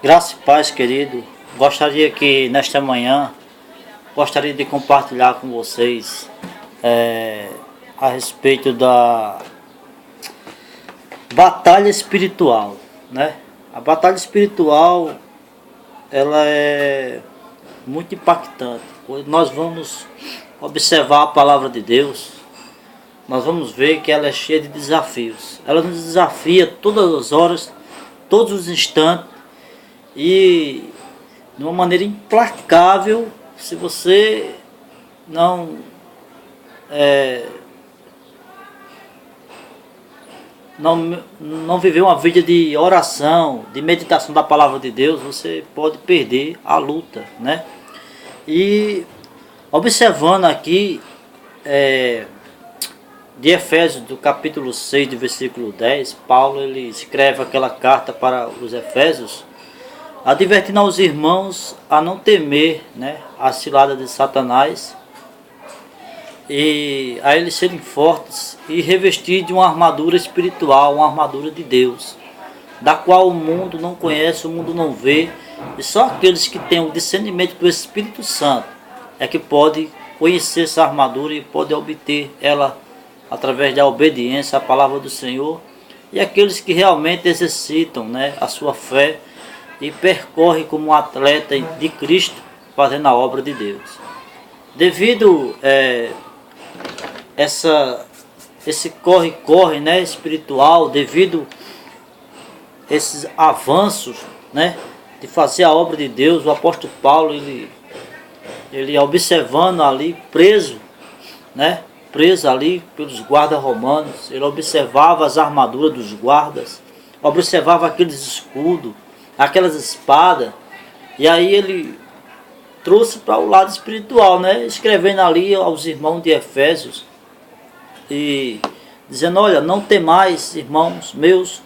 Graça e paz, querido. Gostaria que nesta manhã, gostaria de compartilhar com vocês a respeito da batalha espiritual, né? A batalha espiritual, ela é muito impactante. Quando nós vamos observar a palavra de Deus, nós vamos ver que ela é cheia de desafios. Ela nos desafia todas as horas, todos os instantes, e de uma maneira implacável, se você não não viver uma vida de oração, de meditação da palavra de Deus, você pode perder a luta, né? E observando aqui de Efésios, do capítulo 6, do versículo 10, Paulo ele escreve aquela carta para os Efésios, advertindo aos irmãos a não temer, né, a cilada de Satanás, e a eles serem fortes e revestir de uma armadura espiritual, uma armadura de Deus, da qual o mundo não conhece, o mundo não vê, e só aqueles que têm o discernimento do Espírito Santo é que pode conhecer essa armadura e pode obter ela através da obediência à palavra do Senhor, e aqueles que realmente exercitam, né, a sua fé e percorrem como um atleta de Cristo fazendo a obra de Deus. Devido esse corre-corre, né, espiritual, devido esses avanços, né, de fazer a obra de Deus, o apóstolo Paulo, ele observando ali, preso ali pelos guardas romanos, ele observava as armaduras dos guardas, observava aqueles escudos, aquelas espadas, e aí ele trouxe para o lado espiritual, né, escrevendo ali aos irmãos de Efésios, e dizendo: olha, não temais, irmãos meus,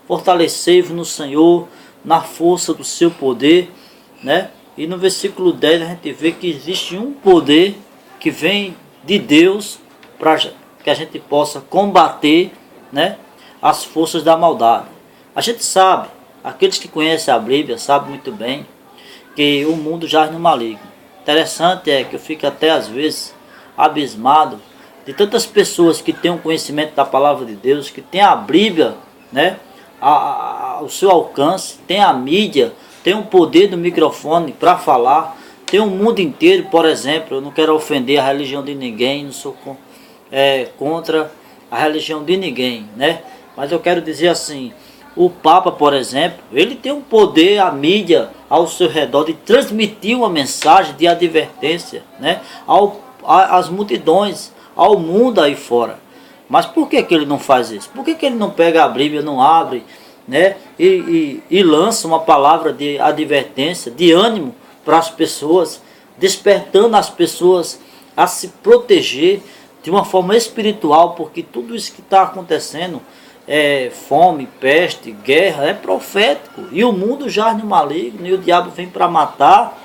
fortalecei-vos no Senhor, na força do seu poder, né? E no versículo 10 a gente vê que existe um poder que vem de Deus para que a gente possa combater, né, as forças da maldade. A gente sabe, aqueles que conhecem a Bíblia sabem muito bem que o mundo jaz no maligno. Interessante é que eu fico até às vezes abismado de tantas pessoas que têm um conhecimento da palavra de Deus, que têm a Bíblia, né, ao seu alcance, tem a mídia, tem o poder do microfone para falar, tem o mundo inteiro. Por exemplo, eu não quero ofender a religião de ninguém, não sou contra a religião de ninguém, né? Mas eu quero dizer assim, o Papa, por exemplo, ele tem um poder, a mídia ao seu redor, de transmitir uma mensagem de advertência, né, às multidões, ao mundo aí fora. Mas por que ele não faz isso? Por que ele não pega a Bíblia, não abre, né, e lança uma palavra de advertência, de ânimo para as pessoas, despertando as pessoas a se proteger de uma forma espiritual, porque tudo isso que está acontecendo, fome, peste, guerra, é profético, e o mundo jaz no maligno, e o diabo vem para matar,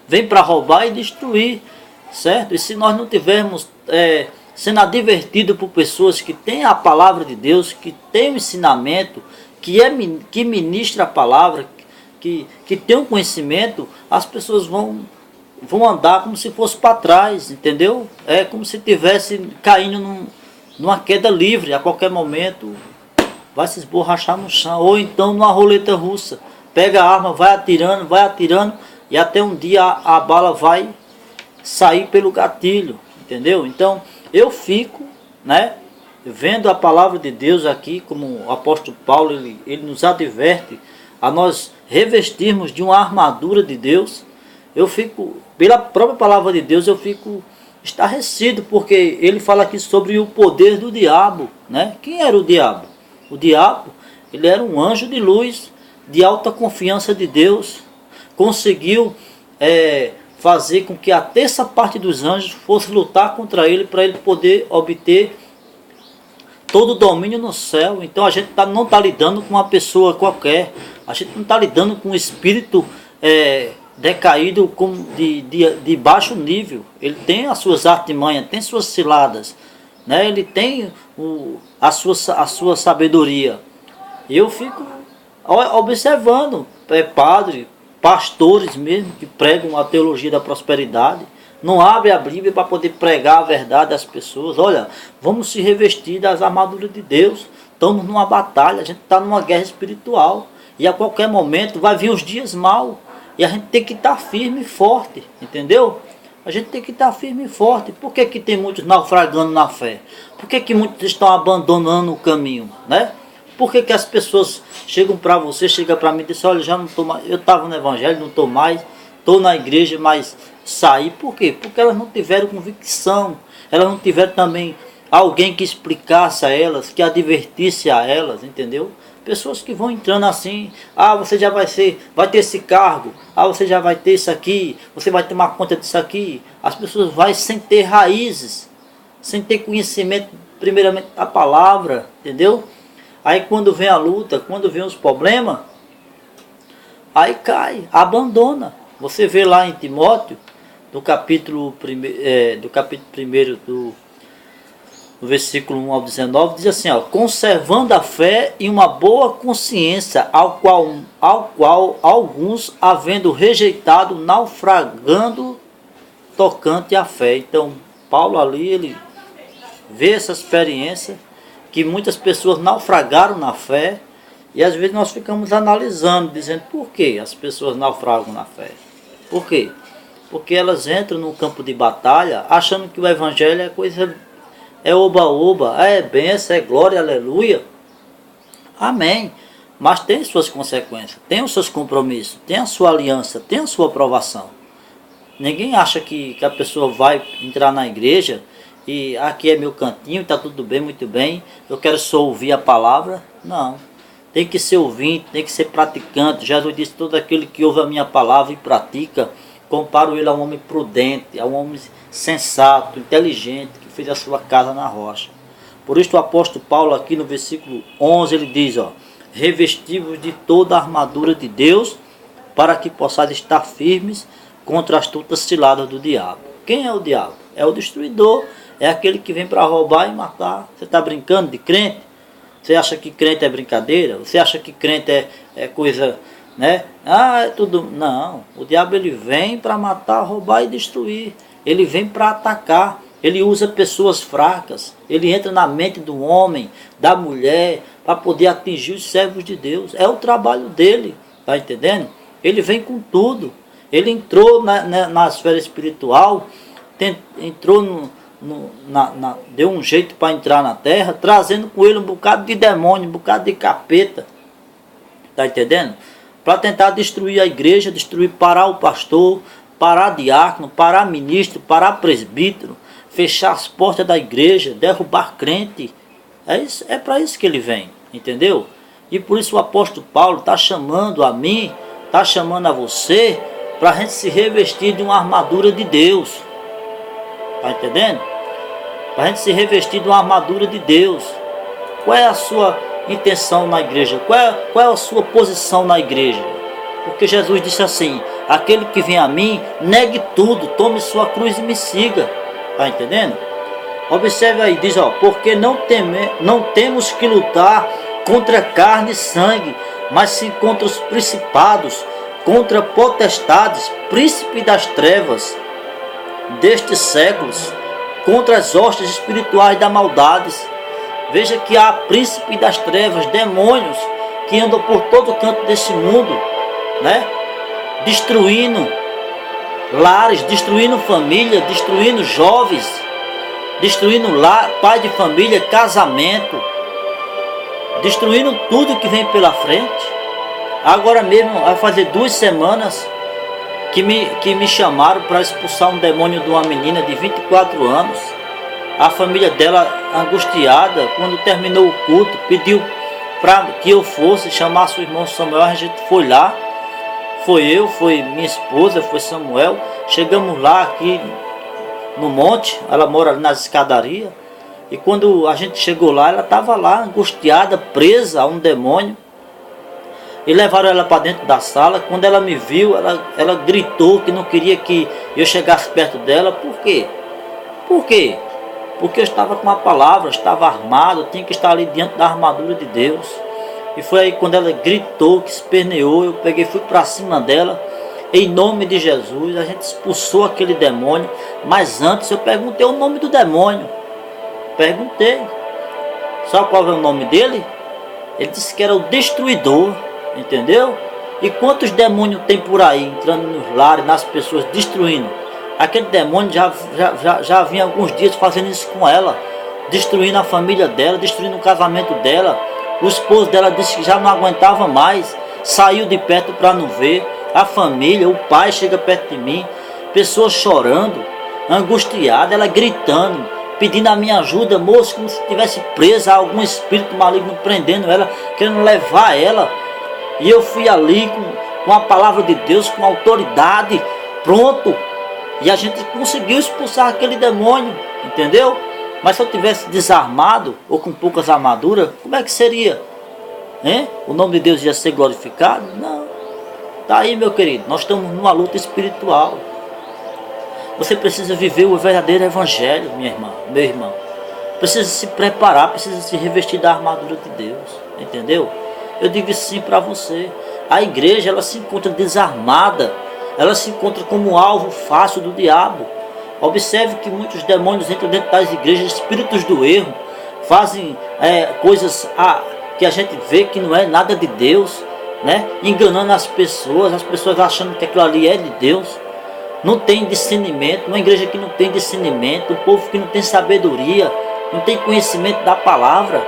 vem para roubar e destruir, certo? E se nós não tivermos sendo advertido por pessoas que têm a palavra de Deus, que têm o ensinamento, que ministra a palavra, que tem um conhecimento, as pessoas vão andar como se fosse para trás, entendeu? É como se estivesse caindo numa queda livre, a qualquer momento vai se esborrachar no chão, ou então numa roleta russa, pega a arma, vai atirando, e até um dia a bala vai sair pelo gatilho, entendeu? Então eu fico, né, vendo a palavra de Deus aqui, como o apóstolo Paulo, ele nos adverte a nós revestirmos de uma armadura de Deus. Eu fico, pela própria palavra de Deus, eu fico estarrecido, porque ele fala aqui sobre o poder do diabo, né? Quem era o diabo? O diabo, ele era um anjo de luz, de alta confiança de Deus, conseguiu fazer com que a terça parte dos anjos fosse lutar contra ele, para ele poder obter todo o domínio no céu. Então a gente não está lidando com uma pessoa qualquer, a gente não está lidando com um espírito decaído de baixo nível. Ele tem as suas artimanhas, tem suas ciladas, né? Ele tem a sua sabedoria. E eu fico observando padres, pastores mesmo, que pregam a teologia da prosperidade, não abre a Bíblia para poder pregar a verdade às pessoas. Olha, vamos se revestir das armaduras de Deus. Estamos numa batalha, a gente está numa guerra espiritual. E a qualquer momento vai vir os dias maus. E a gente tem que estar firme e forte, entendeu? A gente tem que estar firme e forte. Por que que tem muitos naufragando na fé? Por que que muitos estão abandonando o caminho, né? Por que que as pessoas chegam para você, chegam para mim e dizem, olha, já não estou mais, eu estava no evangelho, não estou mais, estou na igreja, mas saí. Por quê? Porque elas não tiveram convicção, elas não tiveram também alguém que explicasse a elas, que advertisse a elas, entendeu? Pessoas que vão entrando assim, você já vai ter esse cargo, você já vai ter isso aqui, você vai tomar conta disso aqui. As pessoas vão sem ter raízes, sem ter conhecimento, primeiramente, da palavra, entendeu? Aí quando vem a luta, quando vem os problemas, aí cai, abandona. Você vê lá em Timóteo, do capítulo 1 do versículo 1 ao 19, diz assim, conservando a fé e uma boa consciência, ao qual alguns, havendo rejeitado, naufragando tocante à fé. Então, Paulo ali, ele vê essa experiência, que muitas pessoas naufragaram na fé, e às vezes nós ficamos analisando, dizendo, por que as pessoas naufragam na fé? Por quê? Porque elas entram no campo de batalha, achando que o evangelho é coisa... é oba-oba, é bênção, é glória, aleluia. Amém. Mas tem suas consequências, tem os seus compromissos, tem a sua aliança, tem a sua aprovação. Ninguém acha que a pessoa vai entrar na igreja e aqui é meu cantinho, está tudo bem, muito bem, eu quero só ouvir a palavra. Não. Tem que ser ouvinte, tem que ser praticante. Jesus disse, todo aquele que ouve a minha palavra e pratica, comparo ele a um homem prudente, a um homem sensato, inteligente, que fez a sua casa na rocha. Por isso o apóstolo Paulo aqui no versículo 11, ele diz, revestivos de toda a armadura de Deus, para que possais estar firmes contra as astutas ciladas do diabo. Quem é o diabo? É o destruidor, é aquele que vem para roubar e matar. Você está brincando de crente? Você acha que crente é brincadeira? Você acha que crente é coisa, né? É tudo... Não, o diabo ele vem para matar, roubar e destruir. Ele vem para atacar. Ele usa pessoas fracas. Ele entra na mente do homem, da mulher, para poder atingir os servos de Deus. É o trabalho dele, tá entendendo? Ele vem com tudo. Ele entrou na esfera espiritual, entrou deu um jeito para entrar na terra, trazendo com ele um bocado de demônio, um bocado de capeta. Tá entendendo? Para tentar destruir a igreja, parar o pastor, parar diácono, parar ministro, parar presbítero, fechar as portas da igreja, derrubar crente. É para isso que ele vem, entendeu? E por isso o apóstolo Paulo está chamando a mim, está chamando a você, para a gente se revestir de uma armadura de Deus. Está entendendo? Para a gente se revestir de uma armadura de Deus. Qual é a sua intenção na igreja? Qual é a sua posição na igreja? Porque Jesus disse assim, aquele que vem a mim, negue tudo, tome sua cruz e me siga. Está entendendo? Observe aí, diz, porque não temos que lutar contra carne e sangue, mas sim contra os principados, contra potestades, príncipe das trevas destes séculos, contra as hostes espirituais da maldades. Veja que há príncipe das trevas, demônios que andam por todo canto desse mundo, né? Destruindo lares, destruindo família, destruindo jovens, destruindo pai de família, casamento, destruindo tudo que vem pela frente. Agora mesmo, vai fazer 2 semanas que me chamaram para expulsar um demônio de uma menina de 24 anos. A família dela, angustiada, quando terminou o culto, pediu para que eu fosse chamar seu irmão Samuel. A gente foi lá, foi eu, foi minha esposa, foi Samuel. Chegamos lá aqui no monte, ela mora ali nas escadarias. E quando a gente chegou lá, ela estava lá, angustiada, presa a um demônio. E levaram ela para dentro da sala. Quando ela me viu, ela gritou que não queria que eu chegasse perto dela. Por quê? Por quê? Porque eu estava com a palavra, estava armado, tinha que estar ali diante da armadura de Deus. E foi aí quando ela gritou, que esperneou, eu peguei, fui para cima dela. Em nome de Jesus, a gente expulsou aquele demônio. Mas antes eu perguntei o nome do demônio. Perguntei. Sabe qual é o nome dele? Ele disse que era o destruidor. Entendeu? E quantos demônios tem por aí, entrando nos lares, nas pessoas, destruindo? Aquele demônio já vinha alguns dias fazendo isso com ela. Destruindo a família dela, destruindo o casamento dela. O esposo dela disse que já não aguentava mais. Saiu de perto para não ver. A família, o pai chega perto de mim. Pessoas chorando, angustiada, ela gritando, pedindo a minha ajuda, moço, como se estivesse presa, algum espírito maligno prendendo ela, querendo levar ela. E eu fui ali com a palavra de Deus, com autoridade, pronto. E a gente conseguiu expulsar aquele demônio, entendeu? Mas se eu tivesse desarmado, ou com poucas armaduras, como é que seria? Hein? O nome de Deus ia ser glorificado? Não. Tá aí, meu querido, nós estamos numa luta espiritual. Você precisa viver o verdadeiro evangelho, minha irmã, meu irmão. Precisa se preparar, precisa se revestir da armadura de Deus, entendeu? Eu digo sim para você. A igreja, ela se encontra desarmada, ela se encontra como alvo fácil do diabo. Observe que muitos demônios entram dentro das igrejas, espíritos do erro, fazem coisas que a gente vê que não é nada de Deus, né? Enganando as pessoas achando que aquilo ali é de Deus. Não tem discernimento, uma igreja que não tem discernimento, um povo que não tem sabedoria, não tem conhecimento da palavra.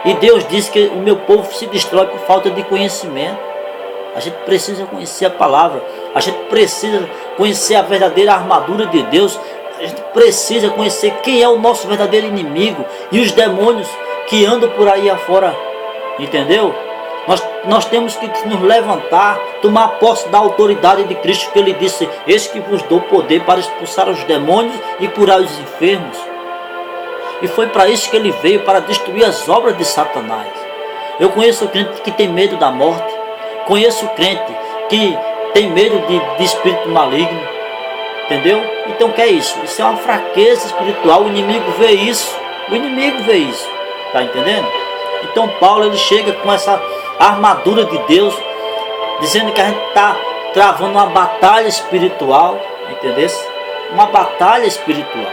E Deus diz que o meu povo se destrói por falta de conhecimento. A gente precisa conhecer a palavra, a gente precisa conhecer a verdadeira armadura de Deus, a gente precisa conhecer quem é o nosso verdadeiro inimigo e os demônios que andam por aí afora, entendeu? Nós temos que nos levantar, tomar posse da autoridade de Cristo, que Ele disse: eis que vos dou poder para expulsar os demônios e curar os enfermos. E foi para isso que Ele veio, para destruir as obras de Satanás. Eu conheço o crente que tem medo da morte, conheço o crente que tem medo de espírito maligno, entendeu? Então o que é isso? Isso é uma fraqueza espiritual, o inimigo vê isso, tá entendendo? Então Paulo, ele chega com essa armadura de Deus, dizendo que a gente está travando uma batalha espiritual, entendeu? Uma batalha espiritual.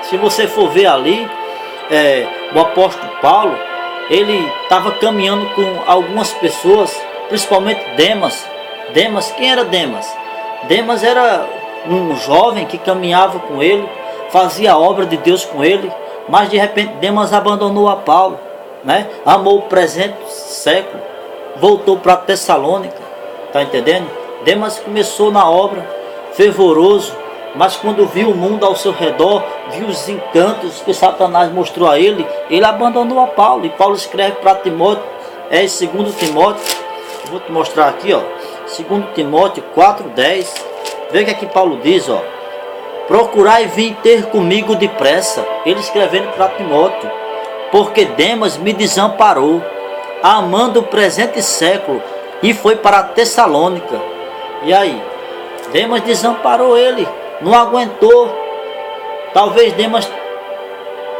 Se você for ver ali, o apóstolo Paulo, ele estava caminhando com algumas pessoas, principalmente Demas. Quem era Demas? Demas era um jovem que caminhava com ele, fazia a obra de Deus com ele, mas de repente Demas abandonou a Paulo, né? Amou o presente século, voltou para Tessalônica, tá entendendo? Demas começou na obra, fervoroso, mas quando viu o mundo ao seu redor, viu os encantos que Satanás mostrou a ele, ele abandonou a Paulo. E Paulo escreve para Timóteo, em 2 Timóteo, vou te mostrar aqui, ó, 2 Timóteo 4:10, vê o que aqui Paulo diz, ó: procurai vir ter comigo depressa, ele escrevendo para Timóteo, porque Demas me desamparou, amando o presente século, e foi para Tessalônica. E aí, Demas desamparou ele, não aguentou. Talvez Demas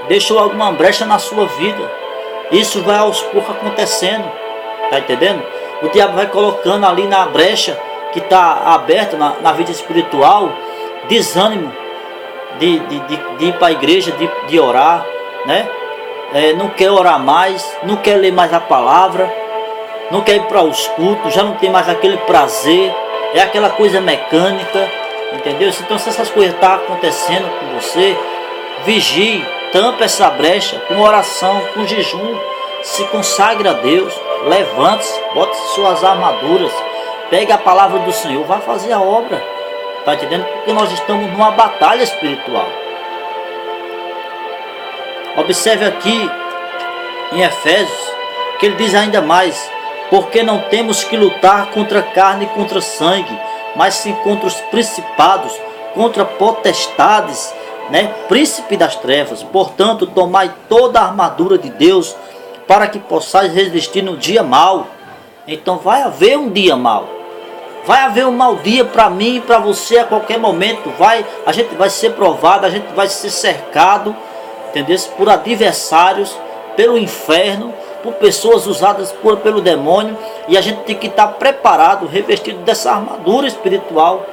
deixou alguma brecha na sua vida. Isso vai aos poucos acontecendo, tá entendendo? O diabo vai colocando ali na brecha que está aberta na vida espiritual, desânimo de ir para a igreja, de orar, né? Não quer orar mais, não quer ler mais a palavra, não quer ir para os cultos, já não tem mais aquele prazer, é aquela coisa mecânica, entendeu? Então, se essas coisas estão acontecendo com você, vigie, tampe essa brecha com oração, com jejum, se consagre a Deus, levante-se, bote suas armaduras, pegue a palavra do Senhor, vai fazer a obra, tá entendendo? Porque nós estamos numa batalha espiritual. Observe aqui em Efésios, que ele diz ainda mais: porque não temos que lutar contra carne e contra sangue, mas sim contra os principados, contra potestades, né? Príncipe das trevas. Portanto, tomai toda a armadura de Deus, para que possais resistir no dia mau. Então vai haver um dia mau. Vai haver um mau dia para mim e para você a qualquer momento. A gente vai ser provado, a gente vai ser cercado, entendeu? Por adversários, pelo inferno, por pessoas usadas pelo demônio, e a gente tem que estar preparado, revestido dessa armadura espiritual